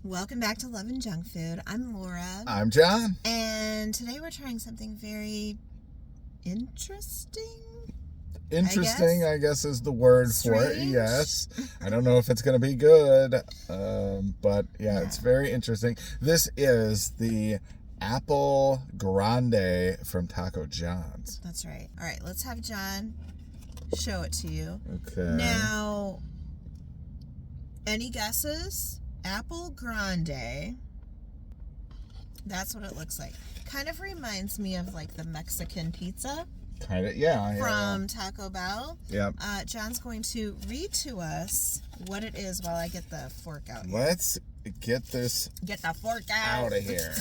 Welcome back to Love and Junk Food. I'm Laura. I'm John. And today we're trying something very interesting. Interesting, I guess is the word for it. Strange? Yes. I don't know if it's going to be good, but yeah, it's very interesting. This is the Apple Grande from Taco John's. That's right. All right, let's have John show it to you. Okay. Now, any guesses? Apple Grande. That's what it looks like. Kind of reminds me of like the Mexican pizza. Kind of, yeah. From Taco Bell. Yep. John's going to read to us what it is while I get the fork out here. Let's get this Get the fork out of here.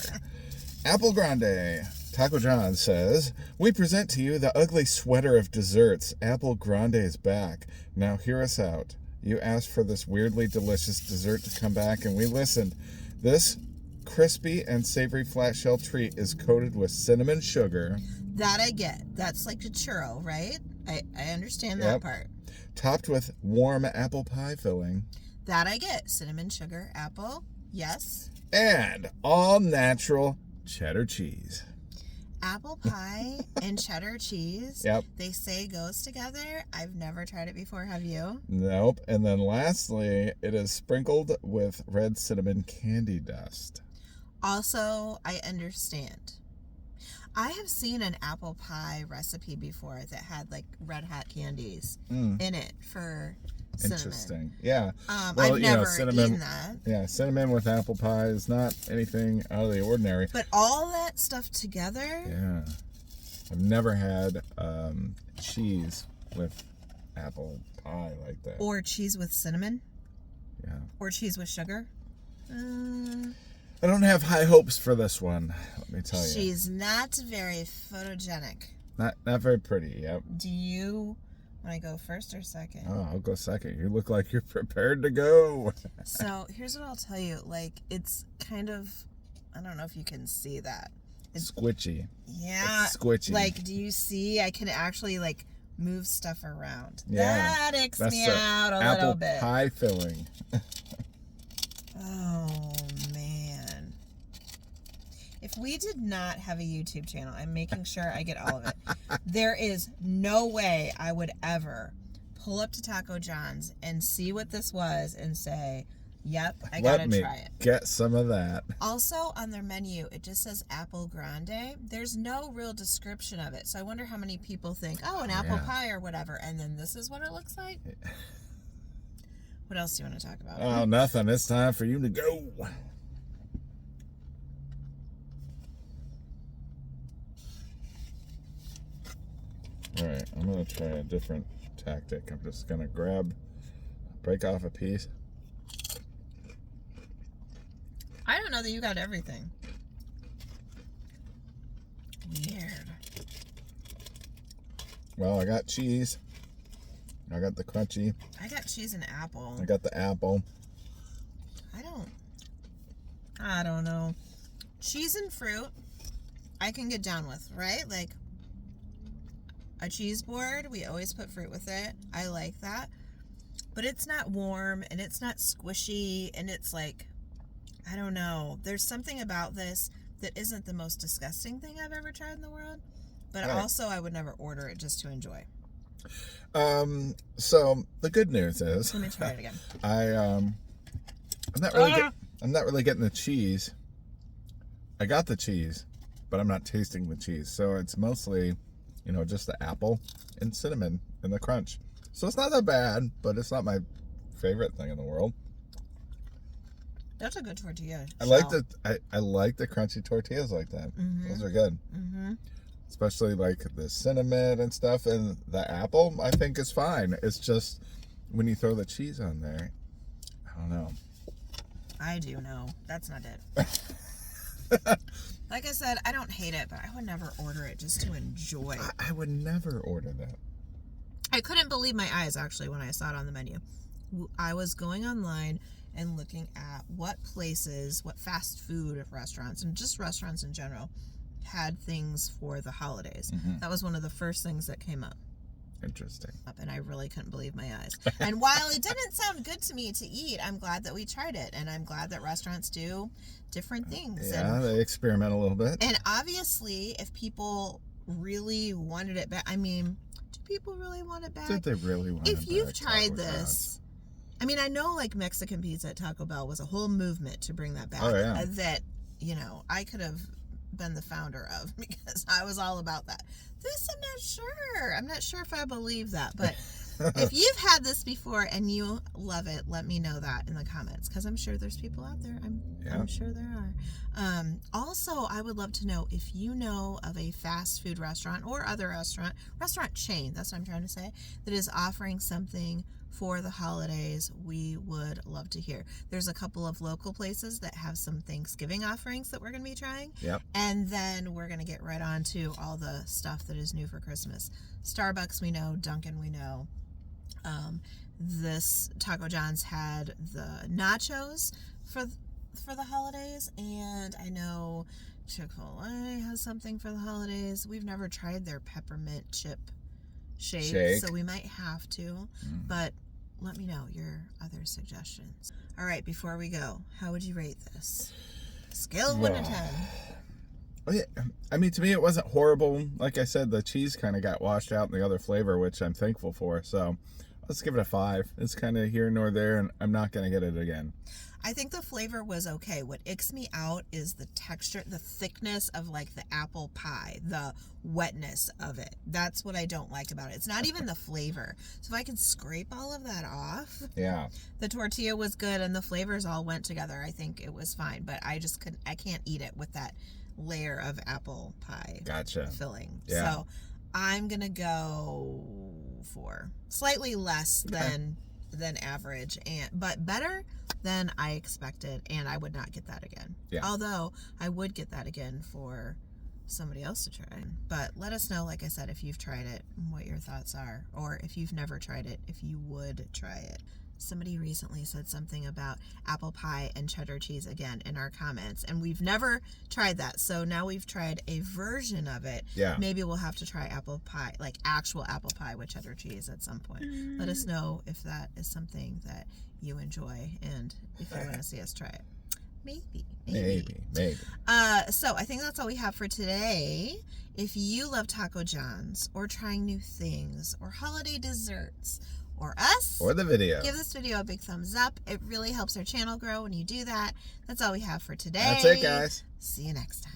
Apple Grande. Taco John says, "We present to you the ugly sweater of desserts. Apple Grande is back. Now hear us out. You asked for this weirdly delicious dessert to come back, and we listened. This crispy and savory flat shell treat is coated with cinnamon sugar." That I get. That's like a churro, right? I understand that part. "Topped with warm apple pie filling." That I get. Cinnamon, sugar, apple. Yes. "And all natural cheddar cheese." Apple pie and cheddar cheese. Yep. They say goes together. I've never tried it before. Have you? Nope. And then lastly, it is sprinkled with red cinnamon candy dust. Also, I understand. I have seen an apple pie recipe before that had like red hot candies in it for cinnamon. Interesting. Yeah. Well, I've never eaten that. Yeah, cinnamon with apple pie is not anything out of the ordinary. But all that stuff together. Yeah. I've never had cheese with apple pie like that. Or cheese with cinnamon. Yeah. Or cheese with sugar. I don't have high hopes for this one, let me tell you. She's not very photogenic. Not very pretty, yep. Do you want to go first or second? Oh, I'll go second. You look like you're prepared to go. So here's what I'll tell you. Like, it's kind of, I don't know if you can see that. It's squishy. Yeah. It's squishy. Like, do you see? I can actually, like, move stuff around. Yeah. That icks me out a little bit. Apple pie filling. Oh, man. If we did not have a YouTube channel, I'm making sure I get all of it. There is no way I would ever pull up to Taco John's and see what this was and say, yep, I gotta try it. Get some of that. Also, on their menu, it just says Apple Grande. There's no real description of it. So I wonder how many people think, oh, an apple pie or whatever. And then this is what it looks like. What else do you want to talk about? Oh, nothing. It's time for you to go. All right, I'm going to try a different tactic. I'm just going to break off a piece. I don't know that you got everything. Weird. Well, I got cheese. I got the crunchy. I got cheese and apple. I got the apple. I don't know. Cheese and fruit, I can get down with, right? Like a cheese board, we always put fruit with it. I like that. But it's not warm and it's not squishy and it's like, I don't know. There's something about this that isn't the most disgusting thing I've ever tried in the world. But also I would never order it just to enjoy. So the good news is, let me try it again. I'm not really getting the cheese. I got the cheese, but I'm not tasting the cheese. So it's mostly, just the apple and cinnamon and the crunch. So it's not that bad, but it's not my favorite thing in the world. That's a good tortilla. I like the crunchy tortillas like that. Mm-hmm. Those are good. Mm-hmm. Especially like the cinnamon and stuff, and the apple I think is fine. It's just when you throw the cheese on there, I don't know. I do know. That's not it. Like I said, I don't hate it, but I would never order it just to enjoy. I would never order that. I couldn't believe my eyes, actually, when I saw it on the menu. I was going online and looking at what fast food restaurants, and just restaurants in general, had things for the holidays. Mm-hmm. That was one of the first things that came up. Interesting. And I really couldn't believe my eyes. And while it didn't sound good to me to eat, I'm glad that we tried it. And I'm glad that restaurants do different things. Yeah, they experiment a little bit. And obviously, if people really wanted it back, I mean, do people really want it back? Did they really want it back? If you've tried this, I mean, I know like Mexican pizza at Taco Bell was a whole movement to bring that back. Oh, yeah. That, you know, I could have been the founder of, because I was all about that. This, I'm not sure. I'm not sure if I believe that. But if you've had this before and you love it, let me know that in the comments, because I'm sure there's people out there. I'm sure there are. Also, I would love to know if you know of a fast food restaurant or other restaurant chain, that's what I'm trying to say, that is offering something for the holidays. We would love to hear. There's a couple of local places that have some Thanksgiving offerings that we're going to be trying. Yep. And then we're going to get right on to all the stuff that is new for Christmas. Starbucks, we know. Dunkin', we know. This Taco John's had the nachos for the holidays, and I know Chick-fil-A has something for the holidays. We've never tried their peppermint chip shake, so we might have to. But let me know your other suggestions. All right, before we go, how would you rate this? Scale of 1 to 10. Well, yeah, I mean, to me, it wasn't horrible. Like I said, the cheese kind of got washed out in the other flavor, which I'm thankful for. So let's give it a 5. It's kind of here nor there, and I'm not going to get it again. I think the flavor was okay. What icks me out is the texture, the thickness of like the apple pie, the wetness of it. That's what I don't like about it. It's not even the flavor. So if I can scrape all of that off. Yeah. The tortilla was good and the flavors all went together. I think it was fine, but I can't eat it with that layer of apple pie filling. Yeah. So I'm going to go 4. Slightly less than average, but better than I expected, and I would not get that again. Yeah. Although I would get that again for somebody else to try. But let us know, like I said, if you've tried it, what your thoughts are, or if you've never tried it, if you would try it. Somebody recently said something about apple pie and cheddar cheese again in our comments, and we've never tried that. So now we've tried a version of it. Yeah. Maybe we'll have to try apple pie, like actual apple pie with cheddar cheese at some point. Let us know if that is something that you enjoy and if you want to see us try it. Maybe. So I think that's all we have for today. If you love Taco John's or trying new things or holiday desserts, or us, or the video, give this video a big thumbs up. It really helps our channel grow when you do that. That's all we have for today. That's it, guys. See you next time.